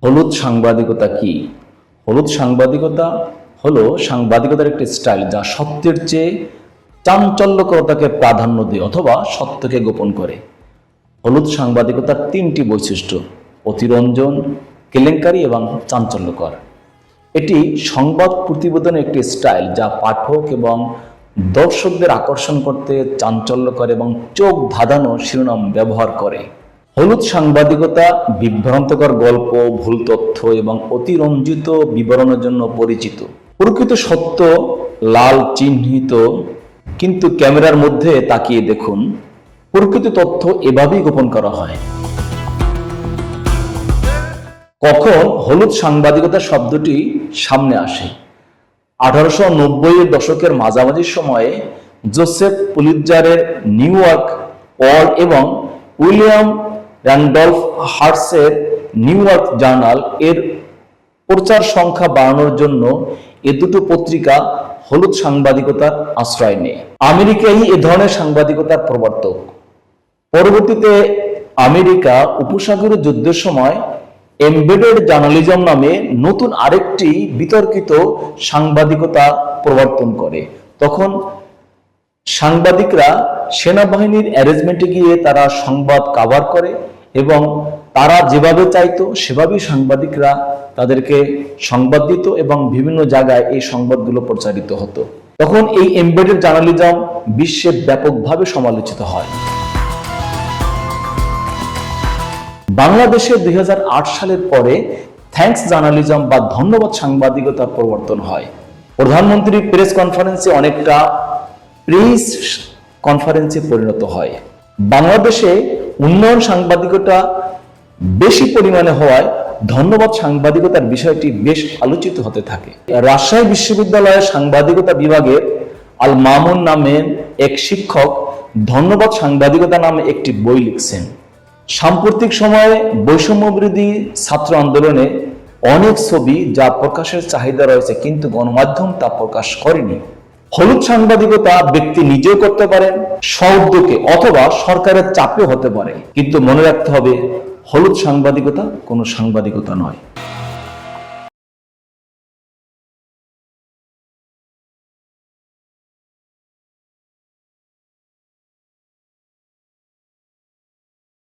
হলুদ সাংবাদিকতা কি? হলুদ সাংবাদিকতা হলো সাংবাদিকতার একটি স্টাইল যা সত্যের চেয়ে চাঞ্চল্যকরতাকে প্রাধান্য দেয় অথবা সত্যকে গোপন করে। হলুদ সাংবাদিকতার তিনটি বৈশিষ্ট্য: অতিরঞ্জন, কেলেঙ্কারি এবং চাঞ্চল্যকর। এটি সংবাদ প্রতিবেদনের একটি স্টাইল যা পাঠক এবং দর্শকদের আকর্ষণ করতে চাঞ্চল্যকর এবং চোখ ধাঁধানো শিরোনাম ব্যবহার করে। হলুদ সাংবাদিকতা বিভ্রান্তকর গল্প, ভুল তথ্য এবং অতিরঞ্জিত বিবরণের জন্য পরিচিত। প্রকৃত সত্য লাল চিহ্নিত, কিন্তু ক্যামেরার মধ্যে তাকিয়ে দেখুন, প্রকৃত তথ্য এভাবেই গোপন করা হয়। কখন হলুদ সাংবাদিকতা শব্দটি সামনে আসে? 1890-এর দশকের মাঝামাঝি সময়ে জোসেফ পুলিৎজারের নিউ ইয়র্ক ওয়ার্ল্ড এবং উইলিয়াম র্যান্ডলফ হার্টসের নিউ ইয়র্ক জার্নাল এর প্রচার সংখ্যা বাড়ানোর জন্য এ দুটো পত্রিকা হলুদ সাংবাদিকতার আশ্রয় নেয়। আমেরিকাই এ ধরনের সাংবাদিকতার প্রবর্তক। পরবর্তীতে আমেরিকা উপসাগরীয় যুদ্ধের সময় এমবেডেড জার্নালিজম নামে নতুন আরেকটি বিতর্কিত সাংবাদিকতা প্রবর্তন করে। তখন সাংবাদিকরা সেনাবাহিনীর অ্যারেঞ্জমেন্টে গিয়ে তারা সংবাদ কভার করে এবং তারা যেভাবে চাইতো সেভাবেই সাংবাদিকরা তাদেরকে সংবাদ দিত এবং বিভিন্ন জায়গায় এই সংবাদগুলো প্রচারিত হতো। তখন এই এমবেডেড জার্নালিজম বিশ্বে ব্যাপকভাবে সমালোচিত হয়। বাংলাদেশে 2008 সালের পরে থ্যাঙ্কস জার্নালিজম বা ধন্যবাদ সাংবাদিকতার প্রবর্তন হয়। প্রধানমন্ত্রীর প্রেস কনফারেন্সে অনেকটা প্রেস কনফারেন্সে পরিণত হয়। বাংলাদেশে উন্নয়ন সাংবাদিকতা বেশি পরিমাণে হওয়ায় ধন্যবাদ সাংবাদিকতার বিষয়টি বেশ আলোচিত হতে থাকে। রাজশাহী বিশ্ববিদ্যালয়ের সাংবাদিকতা বিভাগের আল মামুন নামে এক শিক্ষক ধন্যবাদ সাংবাদিকতা নামে একটি বই লিখছেন। সাম্প্রতিক সময়ে বৈষম্যবিরোধী ছাত্র আন্দোলনে অনেক ছবি যা প্রকাশের চাহিদা রয়েছে, কিন্তু গণমাধ্যম তা প্রকাশ করেনি। হলুদ সাংবাদিকতা ব্যক্তি নিজেও করতে পারেন, স্ব-উদ্যোগে অথবা সরকারের চাপেও হতে পারে, কিন্তু মনে রাখতে হবে হলুদ সাংবাদিকতা কোনো সাংবাদিকতা নয়।